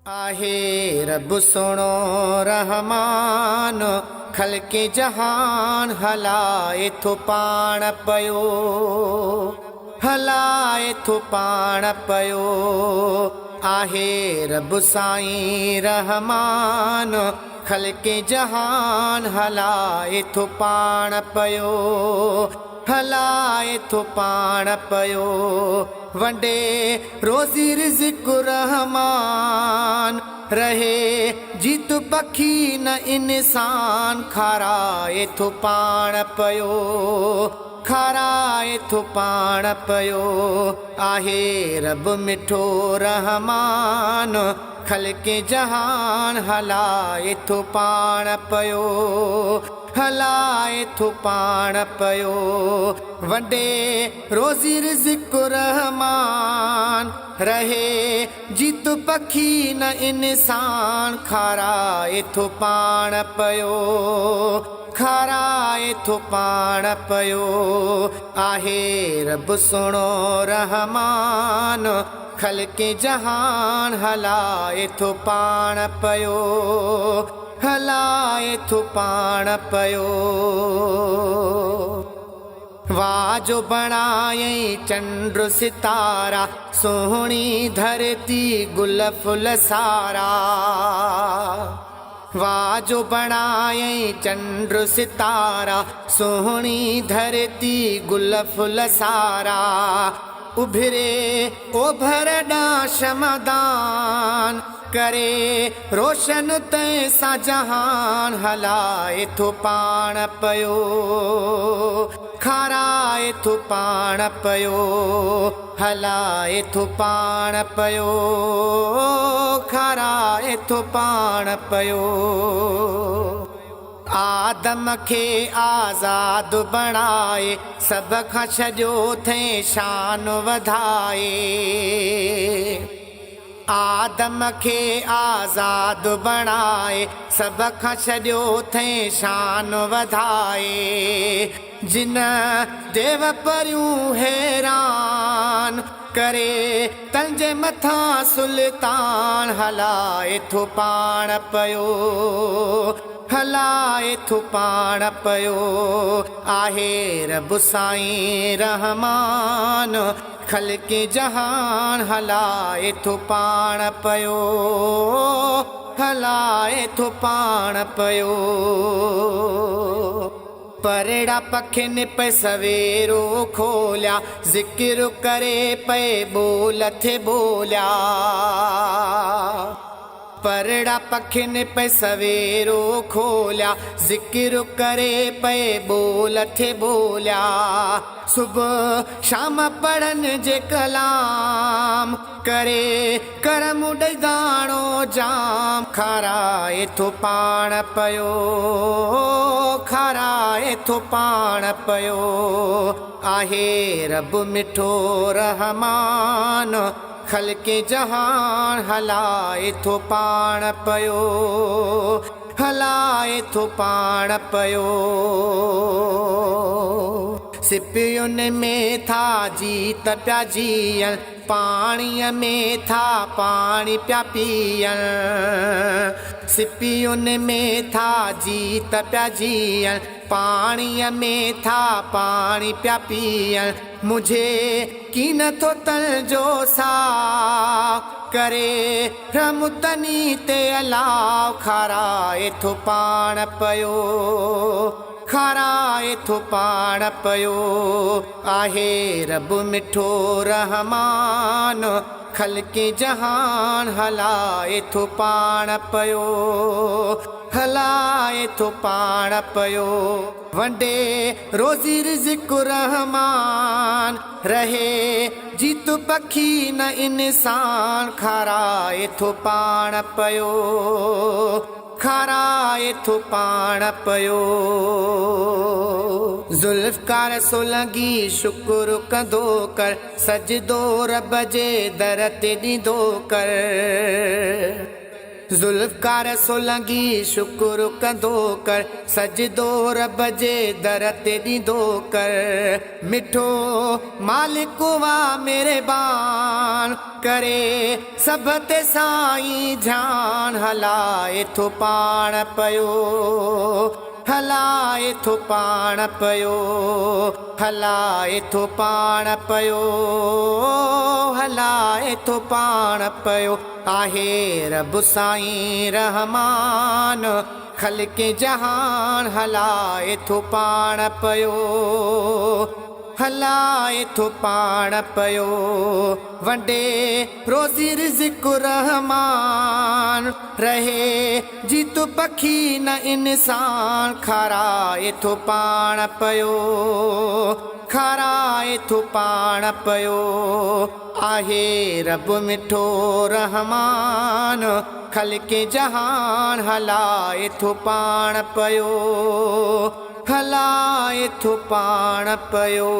आहे रब सुणो रहमान खल्के जहान हलाए थो पाण पयो हलाए थो पाण पयो आहे रब साईं रहमान खल्के जहान हलाए थो पाण पयो हलाए थो पाण पयो वंडे रोज़ी रिज़्क़ रहमान रहे जीत पखी न इंसान खाराए थो पाण पयो खाराए थो पाण पयो आहे रब मिठो रहमान खल्के जहान हलाए थो पाण पयो हलाए थो पाण पयो वंडे रोज़ी रिज़्क़ रहमान रहे जीत पखी न इंसान खाराए थो पाण पयो खाराए थो पाण पयो आहे रब सुणो रहमान खल्के जहान हलाए थो पाण पयो हलाए थो पाण पयो वाह जो बणाए चंद्र सितारा सोहणी धरती गुल फुल सारा वाह जो बणाए चंद्र सितारा सोहणी धरती गुल फुल सारा उभरे ओभर डा शमदान करे रोशन तैसा जहान हलाए थो पाण पयो खाराए थो पाण पयो हलाए थो पाण पयो खाराए थो पाण पयो आदम खे आज़ाद बणाए सभ खां छॾियो थई शान वधाए आदम खे आज़ाद बणाए सभ खां छॾियो थई शान वधाए जिन देव परियूं हैरान करे तंहिंजे मथां सुल्तान हलाए थो पाण पयो हलाए थो पाण पयो आहे रब साईं रहमान खल्के जहान हलाए थो पाण पयो हलाए थो पाण पयो परड़ा पखिन पे सवेरो खोलिया ज़िक्र करे पे बोल थे बोलिया परड़ा पखिन पे सवेरो खोलिया ज़िक्र करे पे बोल थे बोलिया सुबह शाम पढ़न जे कलाम करे करम ॾेई दाणो जाम खाराए थो पाण पयो खाराए थो पाण पयो आहे रब मिठो रहमान खल्के जहान हलाए थो पाण पयो हलाए थो पाण पयो सिपियुनि में था जीत पिया जीअन पाणीअ में था पाणी पिया पीअन सिपियुनि में था जीत पिया जीअन पाणीअ में था पाणी पिया पीअन मुझे कीन थो तन जो सा करे रमतनी ते अलाव खाराए थो पाण पयो खाराए थो पाण पयो आहे रब मिठो रहमान खल्के जहान हलाए थो पाण पयो हलाए थो पाण पयो वंडे रोज़ी रिज़्क़ रहमान रहे जीत पखी न इंसान खाराए थो पाण पयो खाराए थो पाण पयो ज़ुल्फ़कार सोलंगी शुक्र कंदो कर सजदो रब जे दर ते ॾींदो कर ज़ुल्फ़कार सोलंगी शुक्र कंदो कर सजदो रब जे दर ते ॾींदो कर मिठो मालिक वा मेरे बान करे सभ ते साईं ध्यान हलाए थो पाण पयो हलाए थो पाण पयो हलाए थो पाण पयो हलाए थो पाण पयो आहे रब साईं रहमान ख़ल्क़े जहान हलाए थो पाण पयो हलाए थो पाण पयो वंडे रोज़ी रिज़्क़ रहमान रहे जीत पखी न इंसान खाराए थो पाण पयो खाराए थो पाण पयो आहे रब मिठो रहमान ख़ल्क़े जहान हलाए थो पाण पयो हलाए थो पाण पयो।